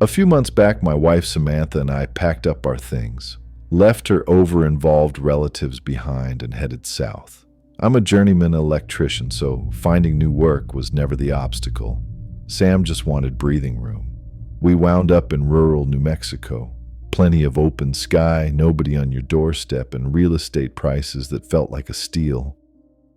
A few months back, my wife Samantha and I packed up our things, left her over-involved relatives behind, and headed south. I'm a journeyman electrician, so finding new work was never the obstacle. Sam just wanted breathing room. We wound up in rural New Mexico. Plenty of open sky, nobody on your doorstep, and real estate prices that felt like a steal.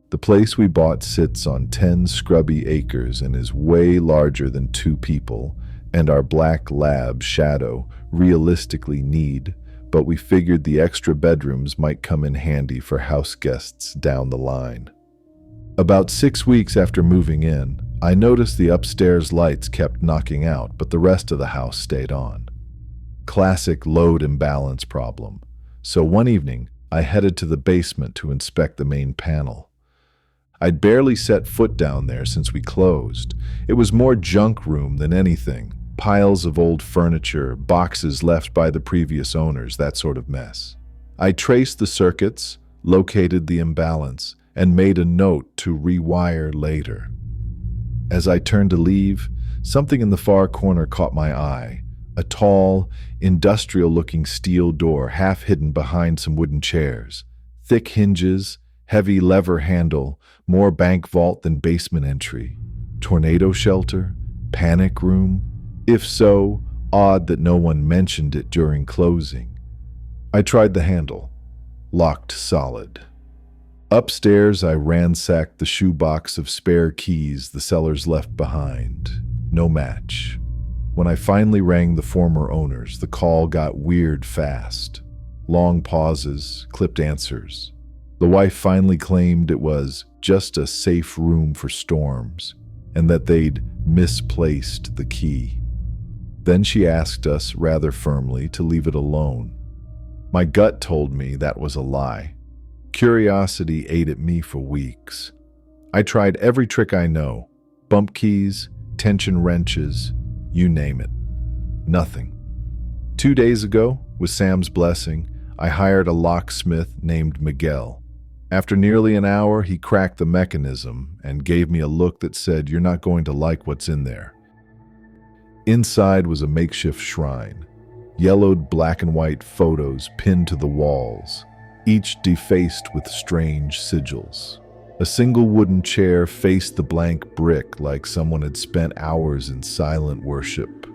The place we bought sits on 10 scrubby acres and is way larger than 2 people, and our black lab, Shadow, realistically need, but we figured the extra bedrooms might come in handy for house guests down the line. About 6 weeks after moving in, I noticed the upstairs lights kept knocking out, but the rest of the house stayed on. Classic load imbalance problem. So one evening, I headed to the basement to inspect the main panel. I'd barely set foot down there since we closed. It was more junk room than anything. Piles of old furniture, boxes left by the previous owners, that sort of mess. I traced the circuits, located the imbalance, and made a note to rewire later. As I turned to leave, something in the far corner caught my eye. A tall, industrial-looking steel door half hidden behind some wooden chairs. Thick hinges, heavy lever handle, more bank vault than basement entry. Tornado shelter? Panic room? If so, odd that no one mentioned it during closing. I tried the handle. Locked solid. Upstairs, I ransacked the shoebox of spare keys the sellers left behind. No match. When I finally rang the former owners, the call got weird fast. Long pauses, clipped answers. The wife finally claimed it was just a safe room for storms, and that they'd misplaced the key. Then she asked us rather firmly to leave it alone. My gut told me that was a lie. Curiosity ate at me for weeks. I tried every trick I know. Bump keys, tension wrenches, you name it. Nothing. 2 days ago, with Sam's blessing, I hired a locksmith named Miguel. After nearly an hour, he cracked the mechanism and gave me a look that said, "You're not going to like what's in there." Inside was a makeshift shrine. Yellowed black and white photos pinned to the walls, each defaced with strange sigils. A single wooden chair faced the blank brick like someone had spent hours in silent worship.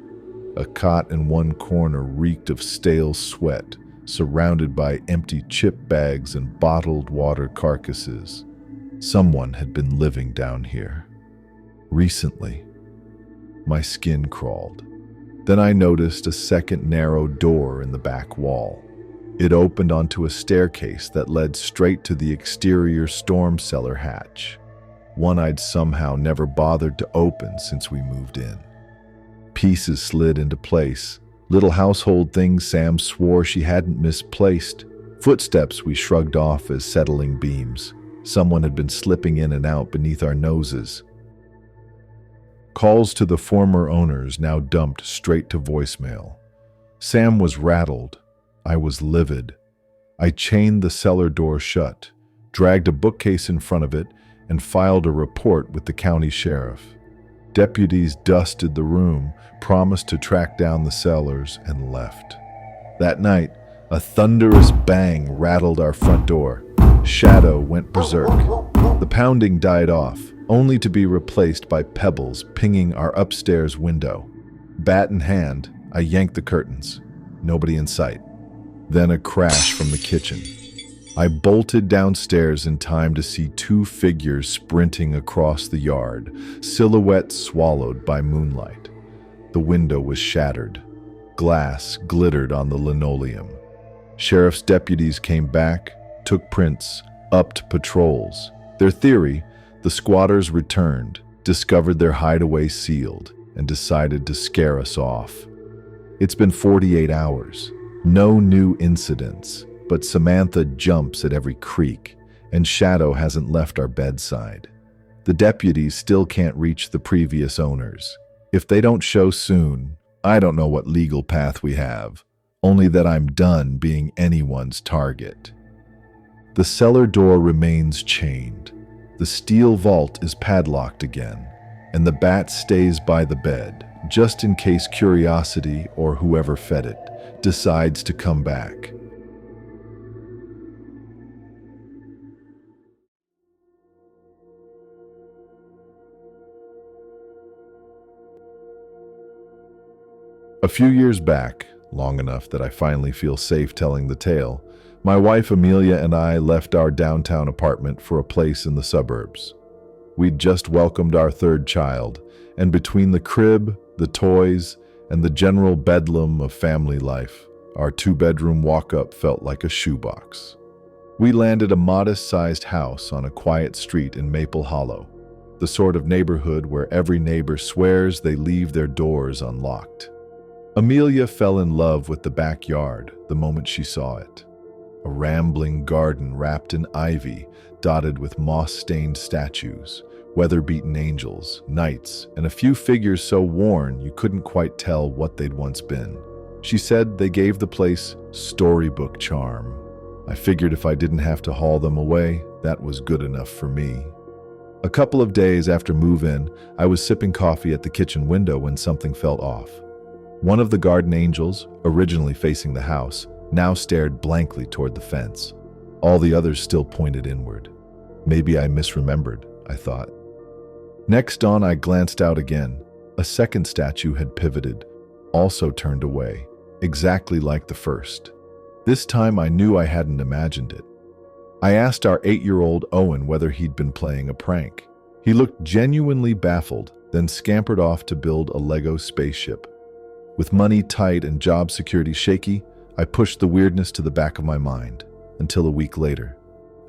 A cot in one corner reeked of stale sweat, surrounded by empty chip bags and bottled water carcasses. Someone had been living down here. Recently. My skin crawled. Then I noticed a second narrow door in the back wall. It opened onto a staircase that led straight to the exterior storm cellar hatch, one I'd somehow never bothered to open since we moved in. Pieces slid into place, little household things Sam swore she hadn't misplaced, footsteps we shrugged off as settling beams. Someone had been slipping in and out beneath our noses. Calls to the former owners now dumped straight to voicemail. Sam was rattled. I was livid. I chained the cellar door shut, dragged a bookcase in front of it, and filed a report with the county sheriff. Deputies dusted the room, promised to track down the sellers, and left. That night, a thunderous bang rattled our front door. Shadow went berserk. The pounding died off, only to be replaced by pebbles pinging our upstairs window. Bat in hand, I yanked the curtains. Nobody in sight. Then a crash from the kitchen. I bolted downstairs in time to see 2 figures sprinting across the yard, silhouettes swallowed by moonlight. The window was shattered. Glass glittered on the linoleum. Sheriff's deputies came back, took prints, upped patrols. Their theory, the squatters returned, discovered their hideaway sealed, and decided to scare us off. It's been 48 hours. No new incidents, but Samantha jumps at every creak, and Shadow hasn't left our bedside. The deputies still can't reach the previous owners. If they don't show soon, I don't know what legal path we have, only that I'm done being anyone's target. The cellar door remains chained. The steel vault is padlocked again, and the bat stays by the bed, just in case curiosity, or whoever fed it, decides to come back. A few years back, long enough that I finally feel safe telling the tale, my wife Amelia and I left our downtown apartment for a place in the suburbs. We'd just welcomed our third child, and between the crib, the toys, and the general bedlam of family life, our two-bedroom walk-up felt like a shoebox. We landed a modest-sized house on a quiet street in Maple Hollow, the sort of neighborhood where every neighbor swears they leave their doors unlocked. Amelia fell in love with the backyard the moment she saw it. A rambling garden wrapped in ivy, dotted with moss-stained statues, weather-beaten angels, knights, and a few figures so worn you couldn't quite tell what they'd once been. She said they gave the place storybook charm. I figured if I didn't have to haul them away, that was good enough for me. A couple of days after move-in, I was sipping coffee at the kitchen window when something felt off. One of the garden angels, originally facing the house, now stared blankly toward the fence. All the others still pointed inward. Maybe I misremembered, I thought. Next dawn, I glanced out again. A second statue had pivoted, also turned away, exactly like the first. This time I knew I hadn't imagined it. I asked our 8-year-old Owen whether he'd been playing a prank. He looked genuinely baffled, then scampered off to build a Lego spaceship. With money tight and job security shaky, I pushed the weirdness to the back of my mind, until a week later.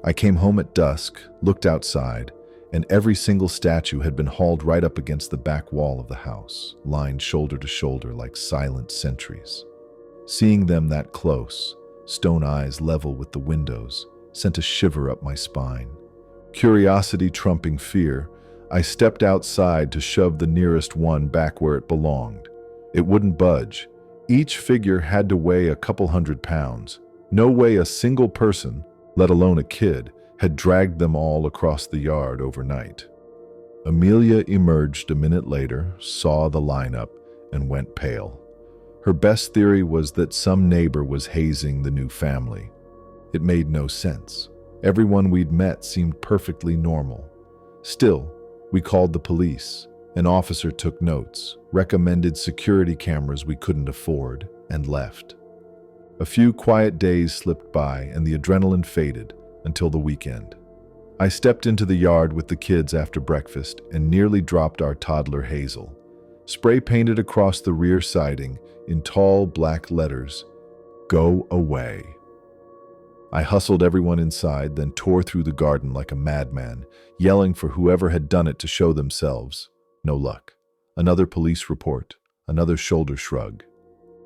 I came home at dusk, looked outside, and every single statue had been hauled right up against the back wall of the house, lined shoulder to shoulder like silent sentries. Seeing them that close, stone eyes level with the windows, sent a shiver up my spine. Curiosity trumping fear, I stepped outside to shove the nearest one back where it belonged. It wouldn't budge. Each figure had to weigh a couple 100 pounds. No way a single person, let alone a kid, had dragged them all across the yard overnight. Amelia emerged a minute later, saw the lineup, and went pale. Her best theory was that some neighbor was hazing the new family. It made no sense. Everyone we'd met seemed perfectly normal. Still, we called the police. An officer took notes, recommended security cameras we couldn't afford, and left. A few quiet days slipped by and the adrenaline faded until the weekend. I stepped into the yard with the kids after breakfast and nearly dropped our toddler Hazel. Spray painted across the rear siding in tall black letters, "Go away." I hustled everyone inside, then tore through the garden like a madman, yelling for whoever had done it to show themselves. No luck. Another police report, another shoulder shrug.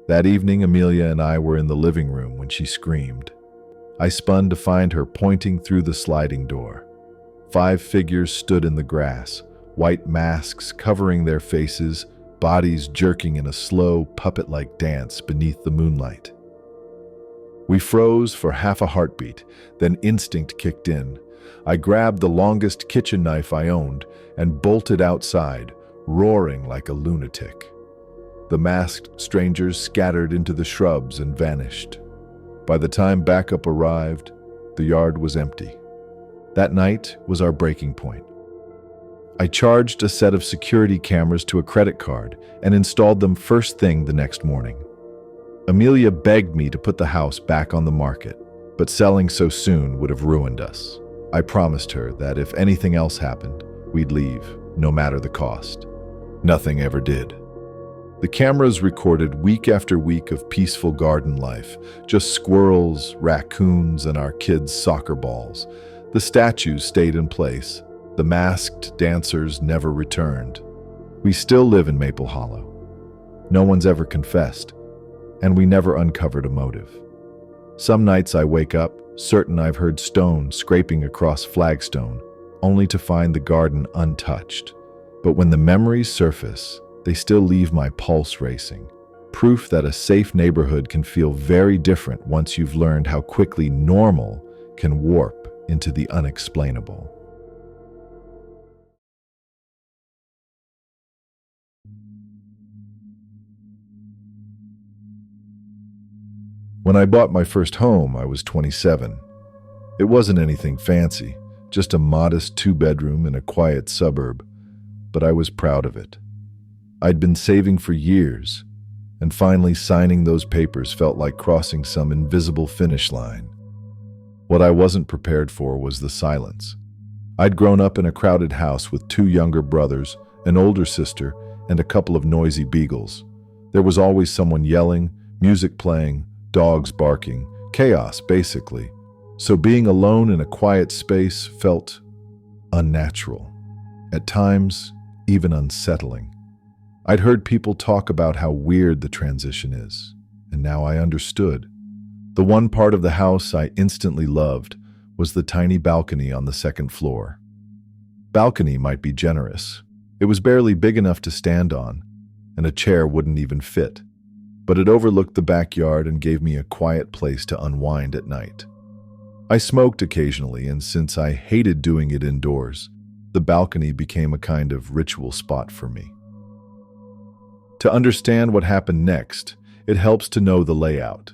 That evening, Amelia and I were in the living room when she screamed. I spun to find her pointing through the sliding door. 5 figures stood in the grass, white masks covering their faces, bodies jerking in a slow, puppet-like dance beneath the moonlight. We froze for half a heartbeat, then instinct kicked in. I grabbed the longest kitchen knife I owned and bolted outside, roaring like a lunatic. The masked strangers scattered into the shrubs and vanished. By the time backup arrived, the yard was empty. That night was our breaking point. I charged a set of security cameras to a credit card and installed them first thing the next morning. Amelia begged me to put the house back on the market, but selling so soon would have ruined us. I promised her that if anything else happened, we'd leave, no matter the cost. Nothing ever did. The cameras recorded week after week of peaceful garden life, just squirrels, raccoons, and our kids' soccer balls. The statues stayed in place. The masked dancers never returned. We still live in Maple Hollow. No one's ever confessed, and we never uncovered a motive. Some nights I wake up, certain I've heard stone scraping across flagstone, only to find the garden untouched. But when the memories surface, they still leave my pulse racing. Proof that a safe neighborhood can feel very different once you've learned how quickly normal can warp into the unexplainable. When I bought my first home, I was 27. It wasn't anything fancy, just a modest two-bedroom in a quiet suburb, but I was proud of it. I'd been saving for years, and finally signing those papers felt like crossing some invisible finish line. What I wasn't prepared for was the silence. I'd grown up in a crowded house with two younger brothers, an older sister, and a couple of noisy beagles. There was always someone yelling, music playing, dogs barking, chaos basically. So being alone in a quiet space felt unnatural. At times, even unsettling. I'd heard people talk about how weird the transition is, and now I understood. The one part of the house I instantly loved was the tiny balcony on the second floor. Balcony might be generous. It was barely big enough to stand on, and a chair wouldn't even fit. But it overlooked the backyard and gave me a quiet place to unwind at night. I smoked occasionally, and since I hated doing it indoors, the balcony became a kind of ritual spot for me. To understand what happened next, it helps to know the layout.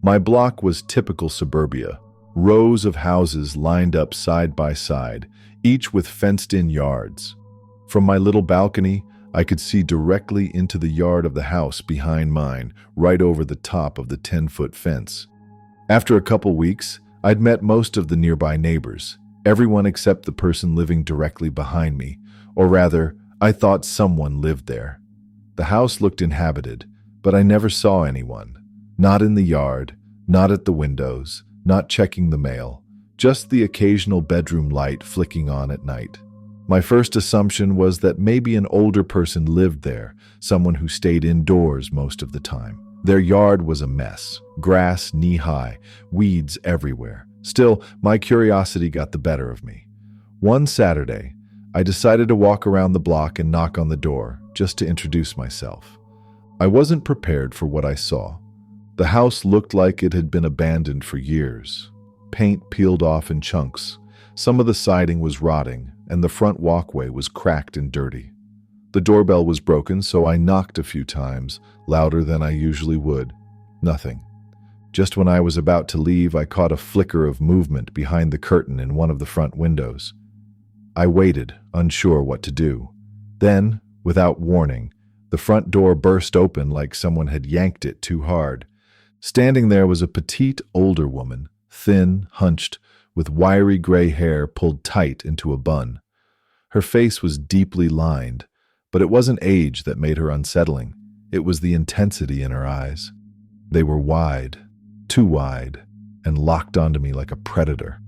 My block was typical suburbia, rows of houses lined up side by side, each with fenced-in yards. From my little balcony, I could see directly into the yard of the house behind mine, right over the top of the 10-foot fence. After a couple weeks, I'd met most of the nearby neighbors, everyone except the person living directly behind me, or rather, I thought someone lived there. The house looked inhabited, but I never saw anyone. Not in the yard, not at the windows, not checking the mail, just the occasional bedroom light flicking on at night. My first assumption was that maybe an older person lived there, someone who stayed indoors most of the time. Their yard was a mess, grass knee-high, weeds everywhere. Still, my curiosity got the better of me. One Saturday, I decided to walk around the block and knock on the door, just to introduce myself. I wasn't prepared for what I saw. The house looked like it had been abandoned for years. Paint peeled off in chunks. Some of the siding was rotting, and the front walkway was cracked and dirty. The doorbell was broken, so I knocked a few times, louder than I usually would. Nothing. Just when I was about to leave, I caught a flicker of movement behind the curtain in one of the front windows. I waited, unsure what to do. Then, without warning, the front door burst open like someone had yanked it too hard. Standing there was a petite, older woman, thin, hunched, with wiry gray hair pulled tight into a bun. Her face was deeply lined, but it wasn't age that made her unsettling. It was the intensity in her eyes. They were wide, too wide, and locked onto me like a predator.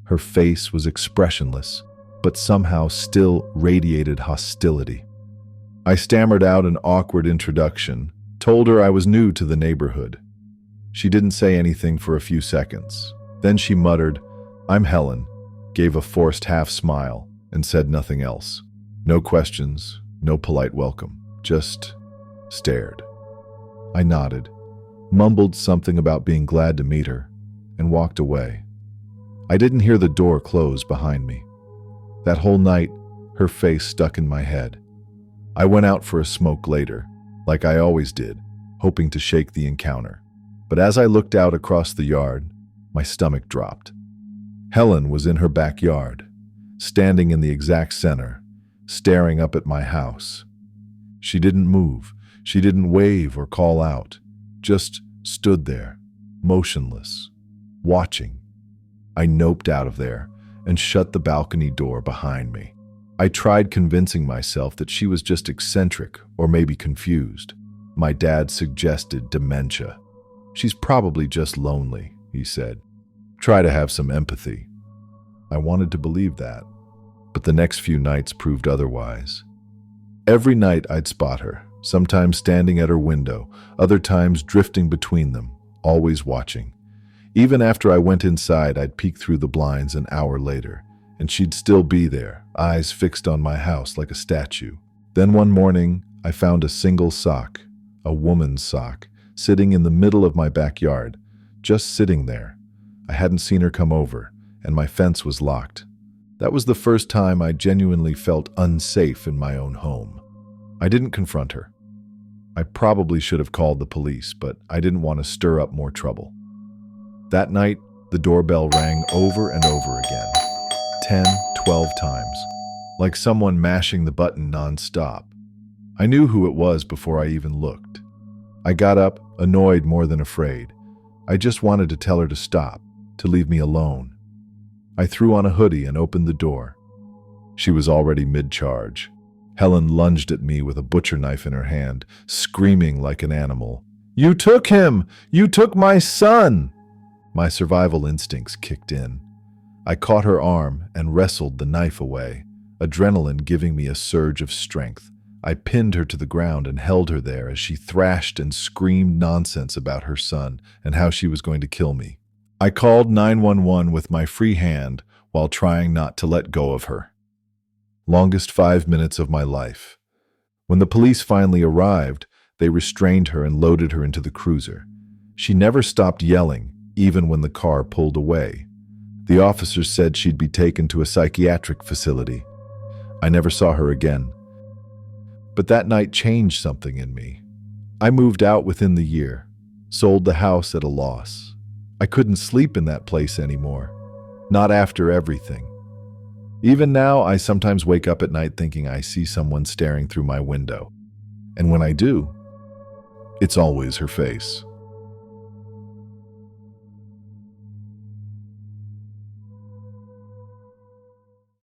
Her face was expressionless, but somehow still radiated hostility. I stammered out an awkward introduction, told her I was new to the neighborhood. She didn't say anything for a few seconds. Then she muttered, "I'm Helen," gave a forced half smile, and said nothing else. No questions, no polite welcome, just stared. I nodded, mumbled something about being glad to meet her, and walked away. I didn't hear the door close behind me. That whole night, her face stuck in my head. I went out for a smoke later, like I always did, hoping to shake the encounter. But as I looked out across the yard, my stomach dropped. Helen was in her backyard, standing in the exact center, staring up at my house. She didn't move, she didn't wave or call out, just stood there, motionless, watching. I noped out of there and shut the balcony door behind me. I tried convincing myself that she was just eccentric or maybe confused. My dad suggested dementia. "She's probably just lonely," he said. "Try to have some empathy." I wanted to believe that, but the next few nights proved otherwise. Every night I'd spot her, sometimes standing at her window, other times drifting between them, always watching. Even after I went inside, I'd peek through the blinds an hour later, and she'd still be there, eyes fixed on my house like a statue. Then one morning, I found a single sock, a woman's sock, sitting in the middle of my backyard, just sitting there. I hadn't seen her come over, and my fence was locked. That was the first time I genuinely felt unsafe in my own home. I didn't confront her. I probably should have called the police, but I didn't want to stir up more trouble. That night, the doorbell rang over and over again. 10, 12 times. Like someone mashing the button nonstop. I knew who it was before I even looked. I got up, annoyed more than afraid. I just wanted to tell her to stop, to leave me alone. I threw on a hoodie and opened the door. She was already mid-charge. Helen lunged at me with a butcher knife in her hand, screaming like an animal. "You took him! You took my son!" My survival instincts kicked in. I caught her arm and wrestled the knife away, adrenaline giving me a surge of strength. I pinned her to the ground and held her there as she thrashed and screamed nonsense about her son and how she was going to kill me. I called 911 with my free hand while trying not to let go of her. Longest 5 minutes of my life. When the police finally arrived, they restrained her and loaded her into the cruiser. She never stopped yelling, even when the car pulled away. The officers said she'd be taken to a psychiatric facility. I never saw her again. But that night changed something in me. I moved out within the year, sold the house at a loss. I couldn't sleep in that place anymore. Not after everything. Even now, I sometimes wake up at night thinking I see someone staring through my window. And when I do, it's always her face.